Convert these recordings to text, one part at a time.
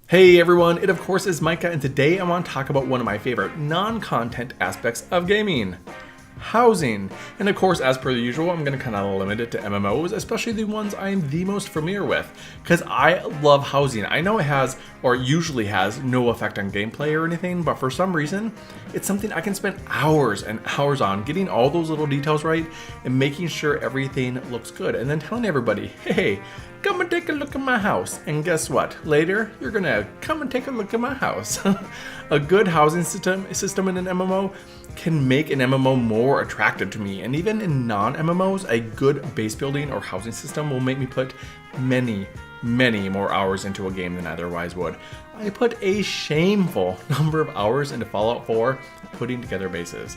Hey everyone, it of course is Mica, and today I want to talk about one of my favorite non-content aspects of gaming. Housing. And of course, as per the usual, I'm going to kind of limit it to MMOs, especially the ones I'm the most familiar with, because I love housing. I know it has, or usually has, no effect on gameplay or anything, but for some reason, it's something I can spend hours and hours on, getting all those little details right and making sure everything looks good, and then telling everybody, hey, come and take a look at my house. And guess what? Later, you're gonna come and take a look at my house. A good housing system in an MMO can make an MMO more attractive to me. And even in non-MMOs, a good base building or housing system will make me put many more hours into a game than I otherwise would. I put a shameful number of hours into Fallout 4 putting together bases.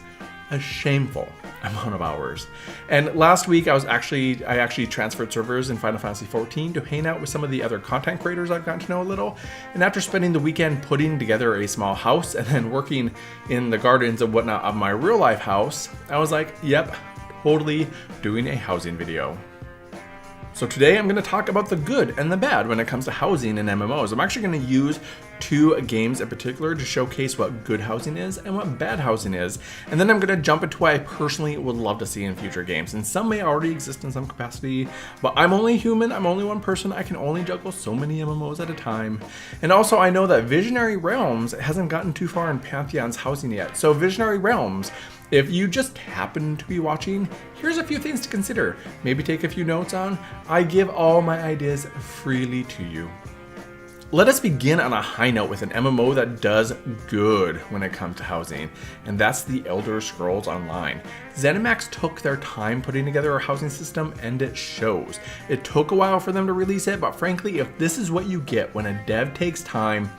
A shameful amount of hours. And last week I actually transferred servers in Final Fantasy XIV to hang out with some of the other content creators I've gotten to know a little. And after spending the weekend putting together a small house and then working in the gardens and whatnot of my real life house, I was like, yep, totally doing a housing video. So today I'm going to talk about the good and the bad when it comes to housing in MMOs. I'm actually going to use two games in particular to showcase what good housing is and what bad housing is. And then I'm going to jump into what I personally would love to see in future games. And some may already exist in some capacity, but I'm only human, I'm only one person, I can only juggle so many MMOs at a time. And also I know that Visionary Realms hasn't gotten too far in Pantheon's housing yet. So Visionary Realms, if you just happen to be watching, here's a few things to consider. Maybe take a few notes on. I give all my ideas freely to you. Let us begin on a high note with an MMO that does good when it comes to housing, and that's the Elder Scrolls Online. ZeniMax took their time putting together a housing system, and it shows. It took a while for them to release it, but frankly, if this is what you get when a dev takes time,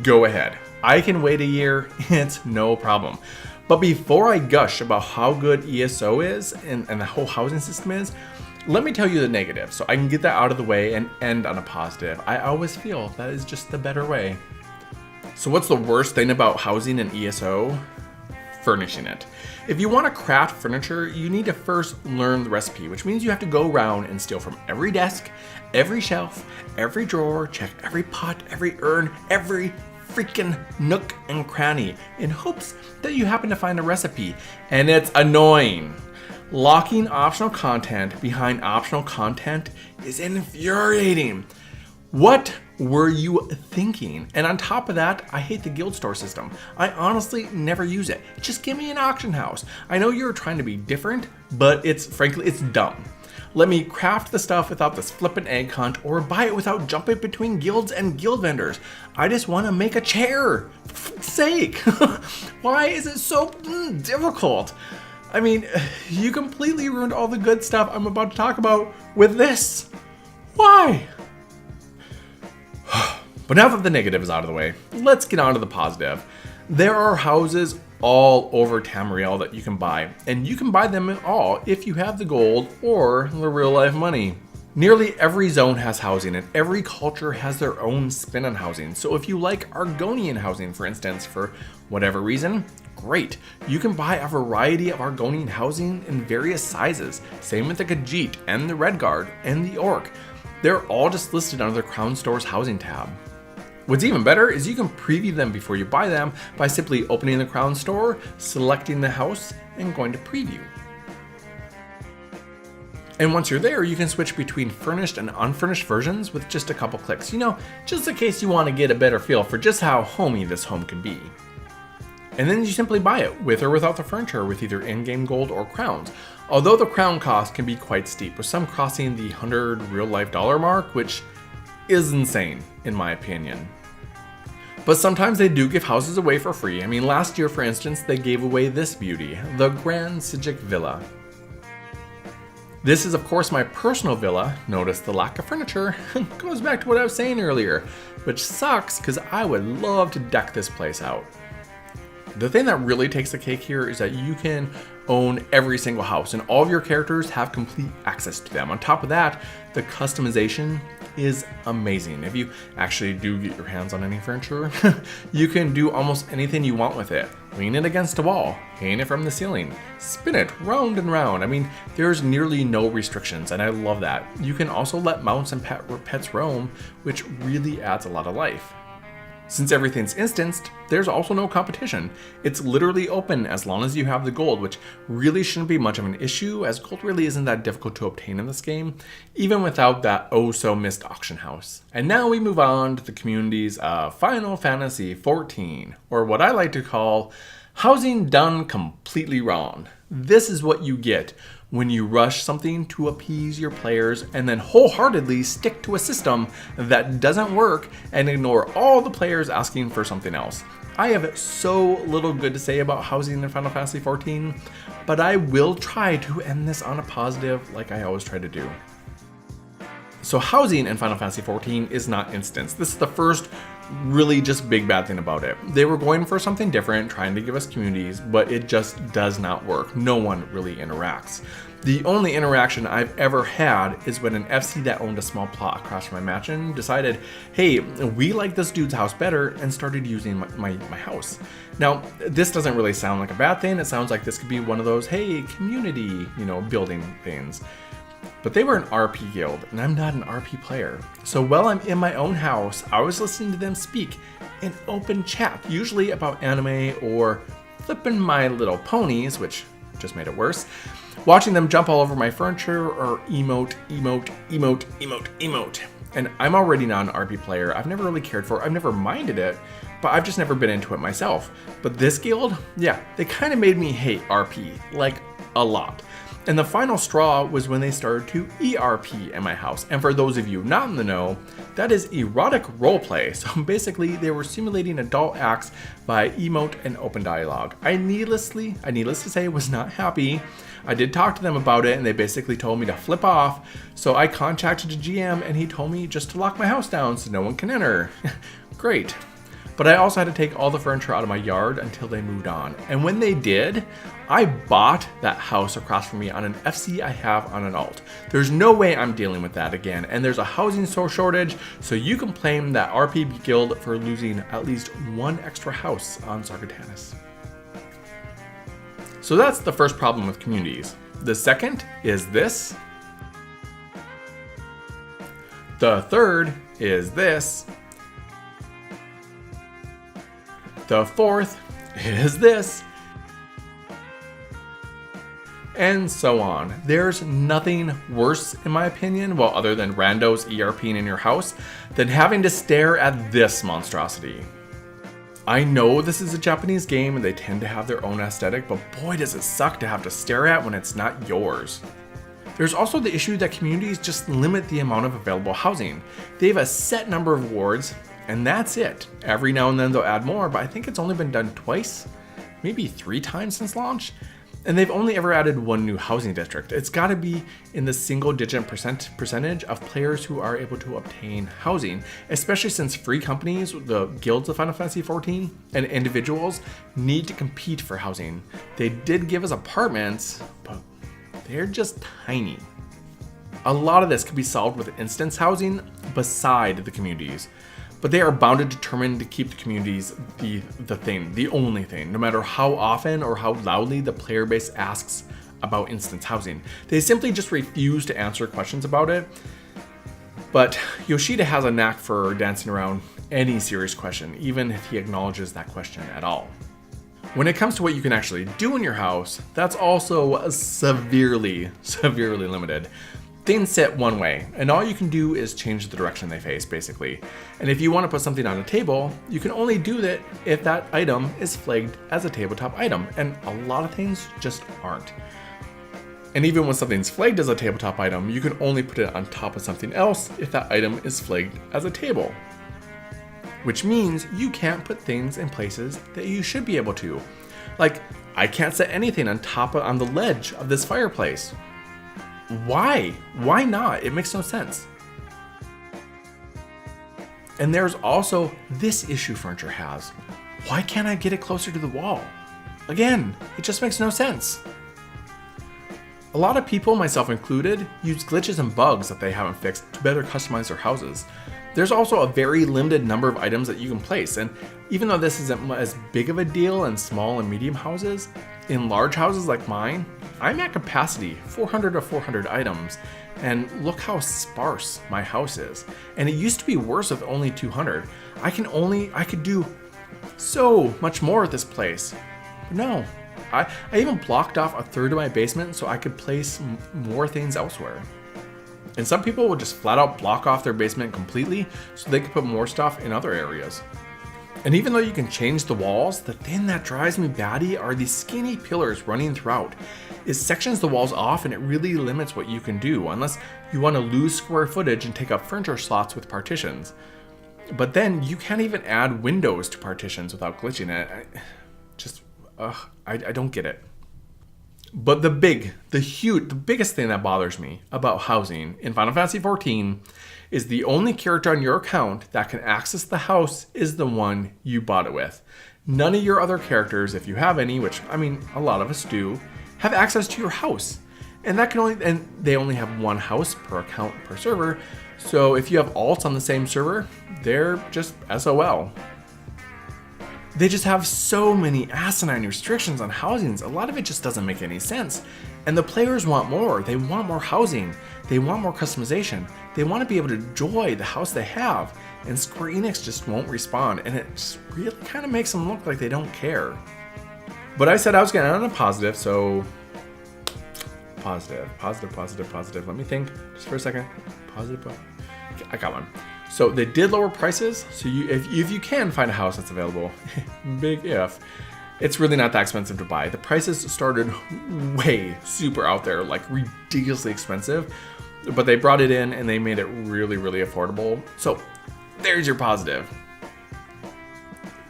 go ahead. I can wait a year, it's no problem. But before I gush about how good ESO is and the whole housing system is, let me tell you the negative so I can get that out of the way and end on a positive. I always feel that is just the better way. So what's the worst thing about housing in ESO? Furnishing it. If you want to craft furniture, you need to first learn the recipe, which means you have to go around and steal from every desk, every shelf, every drawer, check every pot, every urn, every freaking nook and cranny in hopes that you happen to find a recipe, and it's annoying. Locking optional content behind optional content is infuriating. What were you thinking? And on top of that, I hate the guild store system. I honestly never use it. Just give me an auction house. I know you're trying to be different, but frankly, it's dumb. Let me craft the stuff without this flippant egg hunt, or buy it without jumping between guilds and guild vendors. I just want to make a chair, for fuck's sake. Why is it so difficult? I mean, you completely ruined all the good stuff I'm about to talk about with this. Why? But now that the negative is out of the way, let's get on to the positive. There are houses all over Tamriel that you can buy, and you can buy them all if you have the gold or the real life money. Nearly every zone has housing, and every culture has their own spin on housing. So if you like Argonian housing, for instance, for whatever reason, great. You can buy a variety of Argonian housing in various sizes. Same with the Khajiit and the Redguard and the Orc. They're all just listed under the Crown Store's housing tab. What's even better is you can preview them before you buy them by simply opening the Crown Store, selecting the house, and going to preview. And once you're there, you can switch between furnished and unfurnished versions with just a couple clicks, just in case you want to get a better feel for just how homey this home can be. And then you simply buy it, with or without the furniture, with either in-game gold or crowns. Although the crown cost can be quite steep, with some crossing the $100 real-life dollar mark, which is insane, in my opinion. But sometimes they do give houses away for free. I mean, last year, for instance, they gave away this beauty, the Grand Sijic Villa. This is, of course, my personal villa. Notice the lack of furniture. Goes back to what I was saying earlier, which sucks because I would love to deck this place out. The thing that really takes the cake here is that you can own every single house, and all of your characters have complete access to them. On top of that, the customization is amazing. If you actually do get your hands on any furniture, you can do almost anything you want with it. Lean it against a wall, hang it from the ceiling, spin it round and round. I mean, there's nearly no restrictions, and I love that. You can also let mounts and pets roam, which really adds a lot of life. Since everything's instanced, there's also no competition. It's literally open as long as you have the gold, which really shouldn't be much of an issue, as gold really isn't that difficult to obtain in this game, even without that oh-so-missed auction house. And now we move on to the communities of Final Fantasy XIV, or what I like to call housing done completely wrong. This is what you get when you rush something to appease your players and then wholeheartedly stick to a system that doesn't work and ignore all the players asking for something else. I have so little good to say about housing in Final Fantasy XIV, but I will try to end this on a positive like I always try to do. So housing in Final Fantasy XIV is not instanced. This is the first really just big bad thing about it. They were going for something different, trying to give us communities, but it just does not work. No one really interacts. The only interaction I've ever had is when an FC that owned a small plot across from my mansion decided, hey, we like this dude's house better, and started using my house. Now, this doesn't really sound like a bad thing. It sounds like this could be one of those, hey, community, building things. But they were an RP guild, and I'm not an RP player. So while I'm in my own house, I was listening to them speak in open chat, usually about anime or flipping My Little Ponies, which just made it worse, watching them jump all over my furniture or emote. And I'm already not an RP player. I've never really cared for it. I've never minded it, but I've just never been into it myself. But this guild, yeah, they kind of made me hate RP, like a lot. And the final straw was when they started to ERP in my house. And for those of you not in the know, that is erotic roleplay. So basically they were simulating adult acts by emote and open dialogue. I needless to say, was not happy. I did talk to them about it and they basically told me to flip off. So I contacted the GM and he told me just to lock my house down so no one can enter. Great. But I also had to take all the furniture out of my yard until they moved on. And when they did, I bought that house across from me on an FC I have on an alt. There's no way I'm dealing with that again. And there's a housing shortage, so you can blame that RP guild for losing at least one extra house on Sargatanas. So that's the first problem with communities. The second is this. The third is this. The fourth is this. And so on. There's nothing worse, in my opinion, well, other than randos ERPing in your house, than having to stare at this monstrosity. I know this is a Japanese game and they tend to have their own aesthetic, but boy does it suck to have to stare at when it's not yours. There's also the issue that communities just limit the amount of available housing. They have a set number of wards, and that's it. Every now and then they'll add more, but I think it's only been done twice, maybe 3 times since launch. And they've only ever added one new housing district. It's gotta be in the single-digit percentage of players who are able to obtain housing, especially since free companies, the guilds of Final Fantasy XIV, and individuals need to compete for housing. They did give us apartments, but they're just tiny. A lot of this could be solved with instance housing beside the communities. But they are bound and determined to keep the communities the only thing, no matter how often or how loudly the player base asks about instance housing. They simply just refuse to answer questions about it. But Yoshida has a knack for dancing around any serious question, even if he acknowledges that question at all. When it comes to what you can actually do in your house, that's also severely limited. Things sit one way, and all you can do is change the direction they face, basically. And if you want to put something on a table, you can only do that if that item is flagged as a tabletop item, and a lot of things just aren't. And even when something's flagged as a tabletop item, you can only put it on top of something else if that item is flagged as a table. Which means you can't put things in places that you should be able to. Like, I can't set anything on the ledge of this fireplace. Why? Why not? It makes no sense. And there's also this issue furniture has. Why can't I get it closer to the wall? Again, it just makes no sense. A lot of people, myself included, use glitches and bugs that they haven't fixed to better customize their houses. There's also a very limited number of items that you can place, and even though this isn't as big of a deal in small and medium houses, in large houses like mine, I'm at capacity, 400 to 400 items, and look how sparse my house is. And it used to be worse with only 200. I could do so much more at this place. But no, I even blocked off a third of my basement so I could place more things elsewhere. And some people will just flat out block off their basement completely so they can put more stuff in other areas. And even though you can change the walls, the thing that drives me batty are these skinny pillars running throughout. It sections the walls off and it really limits what you can do unless you want to lose square footage and take up furniture slots with partitions. But then you can't even add windows to partitions without glitching it. I don't get it. But the biggest thing that bothers me about housing in Final Fantasy XIV is the only character on your account that can access the house is the one you bought it with. None of your other characters, if you have any, which I mean a lot of us do, have access to your house. And they only have one house per account per server. So if you have alts on the same server, they're just SOL. They just have so many asinine restrictions on housings. A lot of it just doesn't make any sense. And the players want more. They want more housing. They want more customization. They want to be able to enjoy the house they have. And Square Enix just won't respond. And it just really kind of makes them look like they don't care. But I said I was going to end on a positive, so positive. Let me think just for a second. Positive. Okay, I got one. So they did lower prices. So if you can find a house that's available, big if, it's really not that expensive to buy. The prices started way super out there, like ridiculously expensive, but they brought it in and they made it really, really affordable. So there's your positive.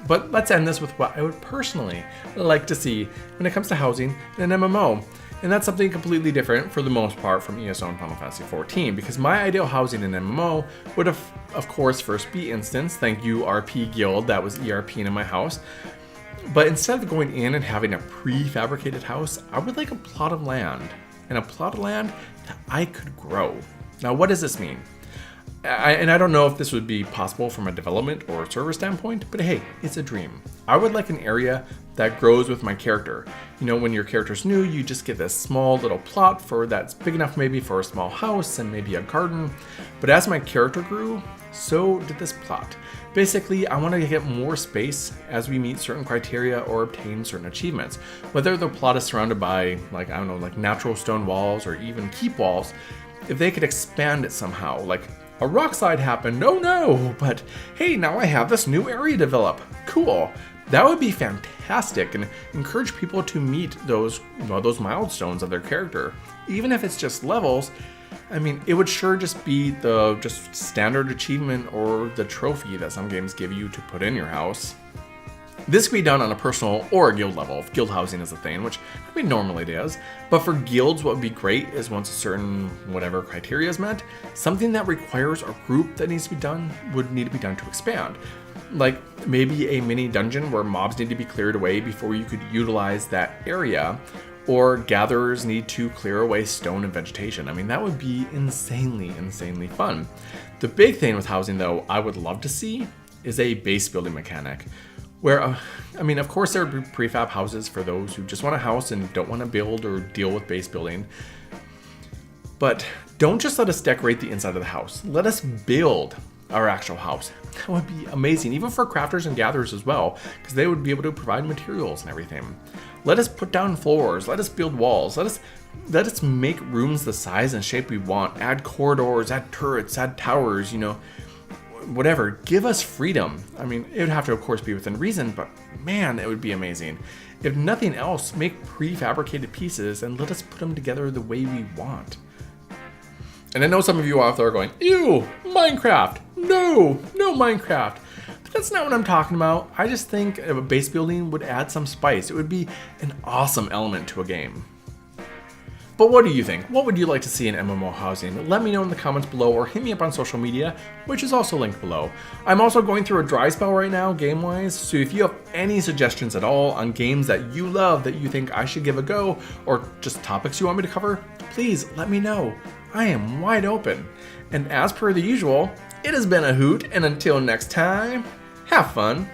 But let's end this with what I would personally like to see when it comes to housing in an MMO. And that's something completely different for the most part from ESO and Final Fantasy XIV, because my ideal housing in MMO would of course first be instance. Thank you RP Guild, that was ERPing in my house. But instead of going in and having a prefabricated house, I would like a plot of land, and a plot of land that I could grow. Now what does this mean? I don't know if this would be possible from a development or server standpoint, but hey, it's a dream. I would like an area that grows with my character. You know, when your character's new, you just get this small little plot that's big enough maybe for a small house and maybe a garden. But as my character grew, so did this plot. Basically, I want to get more space as we meet certain criteria or obtain certain achievements. Whether the plot is surrounded by, like natural stone walls or even keep walls, if they could expand it somehow, like a rock slide happened, oh no, but hey, now I have this new area develop. Cool. That would be fantastic and encourage people to meet those milestones of their character. Even if it's just levels, I mean, it would sure just be the standard achievement or the trophy that some games give you to put in your house. This could be done on a personal or a guild level, if guild housing is a thing, which I mean normally it is. But for guilds, what would be great is once a certain whatever criteria is met, something that requires a group that needs to be done would need to be done to expand. Like maybe a mini dungeon where mobs need to be cleared away before you could utilize that area, or gatherers need to clear away stone and vegetation. I mean, that would be insanely fun. The big thing with housing though, I would love to see is a base building mechanic. Where, I mean, of course there would be prefab houses for those who just want a house and don't want to build or deal with base building. But don't just let us decorate the inside of the house. Let us build our actual house. That would be amazing, even for crafters and gatherers as well, because they would be able to provide materials and everything. Let us put down floors. Let us build walls. Let us make rooms the size and shape we want. Add corridors, add turrets, add towers, whatever. Give us freedom. I mean, it would have to, of course, be within reason, but man, it would be amazing. If nothing else, make prefabricated pieces and let us put them together the way we want. And I know some of you out there are going, ew, Minecraft. No Minecraft. But that's not what I'm talking about. I just think a base building would add some spice. It would be an awesome element to a game. But what do you think? What would you like to see in MMO housing? Let me know in the comments below or hit me up on social media, which is also linked below. I'm also going through a dry spell right now, game-wise, so if you have any suggestions at all on games that you love that you think I should give a go, or just topics you want me to cover, please let me know. I am wide open. And as per the usual, it has been a hoot, and until next time, have fun.